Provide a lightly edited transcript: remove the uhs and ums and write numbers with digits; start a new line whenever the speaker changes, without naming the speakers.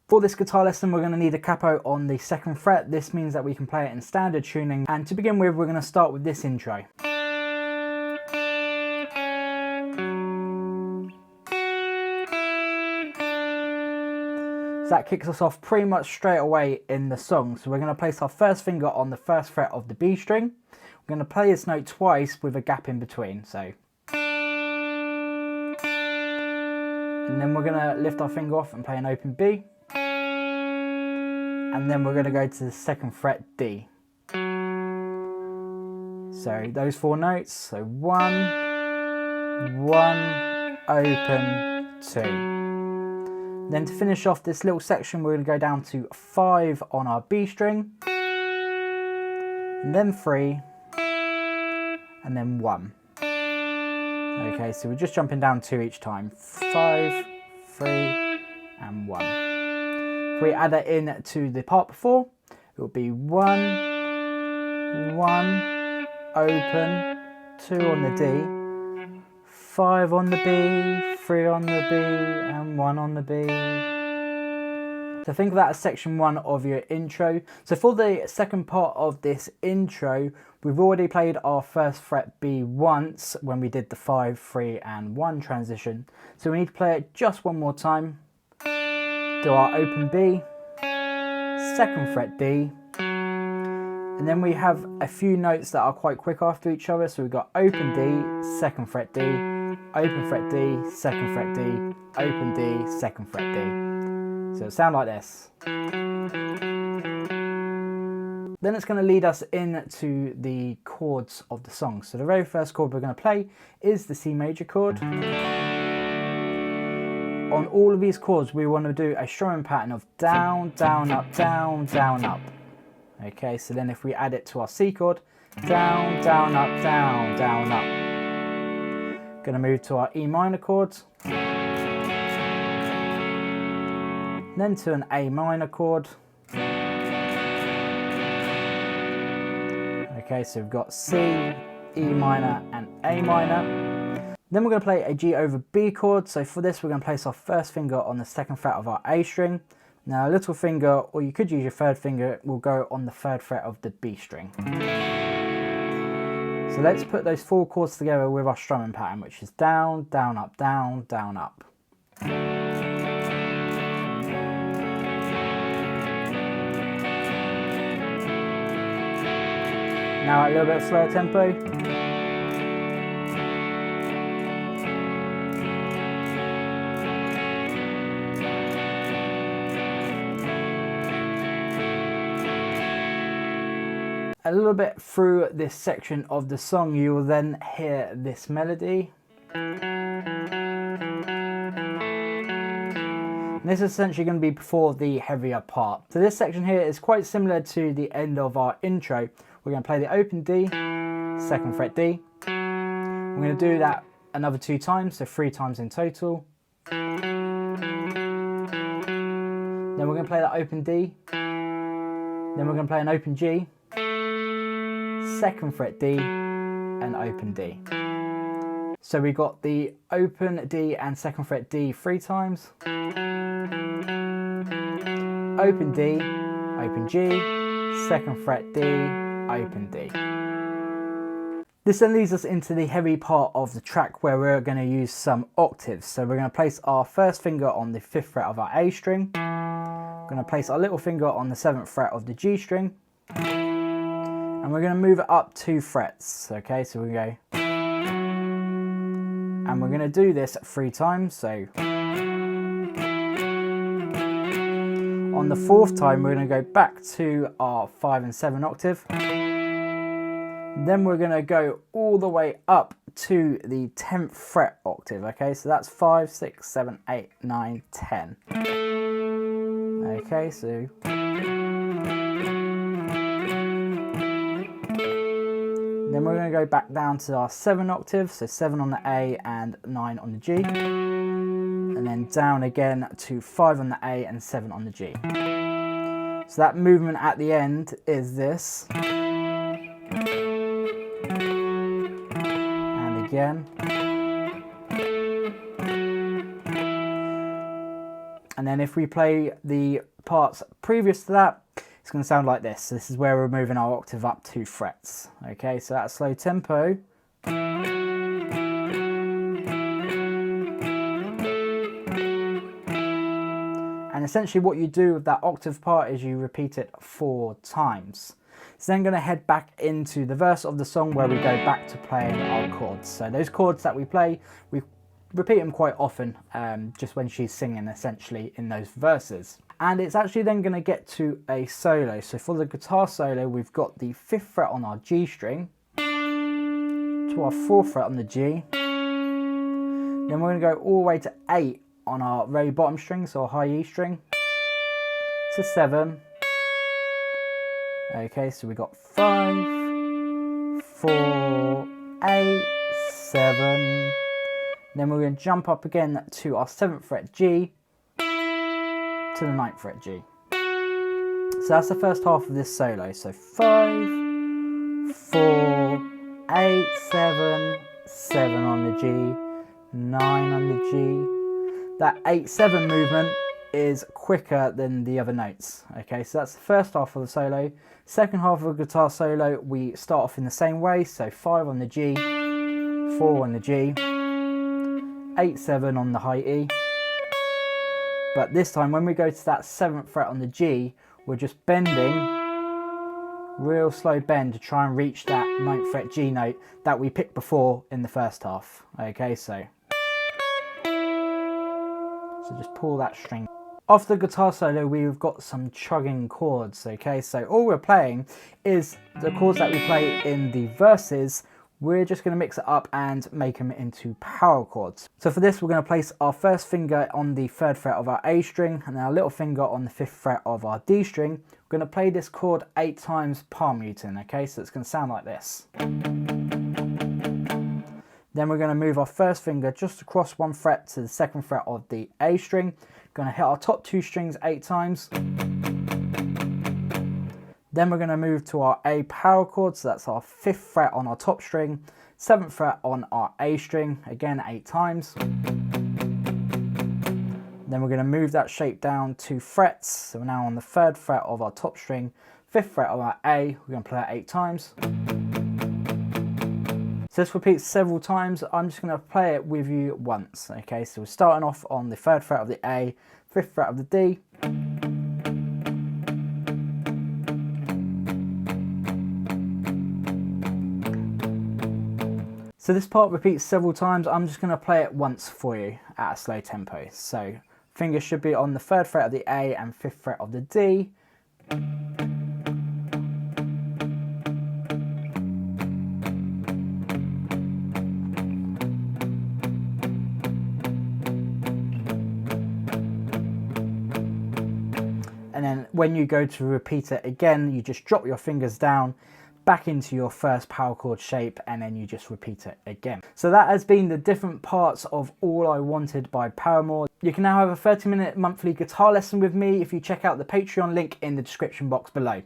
For this guitar lesson, we're going to need a capo on the 2nd fret. This means that we can play it in standard tuning. And to begin with, we're going to start with this intro. So that kicks us off pretty much straight away in the song. So we're going to place our first finger on the 1st fret of the B string. We're going to play this note twice with a gap in between. So, and then we're going to lift our finger off and play an open B. And then we're going to go to the 2nd fret D. So those 4 notes, so 1, 1, open, 2. Then to finish off this little section, we're going to go down to 5 on our B string, and then 3, and then 1. Okay, so we're just jumping down 2 each time. 5, 3, and 1. If we add that in to the part before, it will be 1, 1, open, 2 on the D, 5 on the B, 3 on the B, and 1 on the B. So think of that as section 1 of your intro. So for the second part of this intro, we've already played our 1st fret B once when we did the 5, 3, and 1 transition. So we need to play it just one more time. Do our open B, 2nd fret D, and then we have a few notes that are quite quick after each other. So we've got open D, 2nd fret D, open fret D, 2nd fret D, open D, 2nd fret D. So it sounds like this. Then it's going to lead us into the chords of the song. So the very first chord we're going to play is the C major chord. On all of these chords, we want to do a strumming pattern of down, down, up, down, down, up. Okay, so then if we add it to our C chord, down, down, up, down, down, up. Going to move to our E minor chords. Then to an A minor chord. Okay, so we've got C, E minor, and A minor. Then we're going to play a G over B chord. So for this, we're going to place our 1st finger on the 2nd fret of our A string. Now a little finger, or you could use your 3rd finger, will go on the 3rd fret of the B string. So let's put those 4 chords together with our strumming pattern, which is down, down, up, down, down, up. Now a little bit of slower tempo. A little bit through this section of the song, you will then hear this melody. And this is essentially going to be before the heavier part. So this section here is quite similar to the end of our intro. We're going to play the open D, 2nd fret D. We're going to do that another 2 times, so 3 times in total. Then we're going to play that open D. Then we're going to play an open G, 2nd fret D, and open D. So we got the open D and 2nd fret D 3 times. Open D, open G, 2nd fret D, open D. This then leads us into the heavy part of the track where we're going to use some octaves. So we're going to place our 1st finger on the 5th fret of our A string. We're going to place our little finger on the 7th fret of the G string. And we're going to move it up 2 frets. Okay, so we go. And we're going to do this 3 times. So on the 4th time, we're going to go back to our 5 and 7 octave. Then we're going to go all the way up to the 10th fret octave. Okay, so that's 5, 6, 7, 8, 9, 10. Okay, so then we're going to go back down to our 7 octaves, so 7 on the A and 9 on the G. And then down again to 5 on the A and 7 on the G. So that movement at the end is this. And again. And then then if we play the parts previous to that, it's going to sound like this. This is where we're moving our octave up 2 frets. Okay, so at slow tempo. And essentially what you do with that octave part is you repeat it 4 times. It's then going to head back into the verse of the song where we go back to playing our chords. So those chords that we play, we repeat them quite often, just when she's singing essentially in those verses. And it's actually then going to get to a solo. So for the guitar solo, we've got the 5th fret on our G string, to our 4th fret on the G. Then we're going to go all the way to 8 on our very bottom string, so our high E string, to 7. Okay, so we got 5, 4, 8, 7. Then we're going to jump up again to our 7th fret G, to the 9th fret G. So that's the first half of this solo. So 5, 4, 8, 7, 7 on the G, 9 on the G. That 8-7 movement is quicker than the other notes. Okay, so that's the first half of the solo. Second half of the guitar solo, we start off in the same way. So 5 on the G, 4 on the G, 8-7 on the high E. But this time when we go to that 7th fret on the G, we're just bending, real slow bend to try and reach that 9th fret G note that we picked before in the first half. Okay, so just pull that string. Off the guitar solo, we've got some chugging chords. Okay, so all we're playing is the chords that we play in the verses. We're just going to mix it up and make them into power chords. So for this, we're going to place our first finger on the 3rd fret of our A string and our little finger on the 5th fret of our D string. We're going to play this chord 8 times palm muting. Okay, so it's going to sound like this. Then we're going to move our first finger just across 1 fret to the 2nd fret of the A string. Going to hit our top 2 strings 8 times. Then we're going to move to our A power chord, so that's our 5th fret on our top string, 7th fret on our A string, again 8 times. Then we're going to move that shape down 2 frets, so we're now on the 3rd fret of our top string, 5th fret of our A, we're going to play it 8 times. So this repeats several times. I'm just going to play it with you once. Okay, so we're starting off on the 3rd fret of the A, 5th fret of the D. So this part repeats several times. I'm just going to play it once for you at a slow tempo. So fingers should be on the 3rd fret of the A and 5th fret of the D. And then when you go to repeat it again, you just drop your fingers down back into your first power chord shape, and then you just repeat it again. So that has been the different parts of All I Wanted by Paramore. You can now have a 30-minute monthly guitar lesson with me if you check out the Patreon link in the description box below.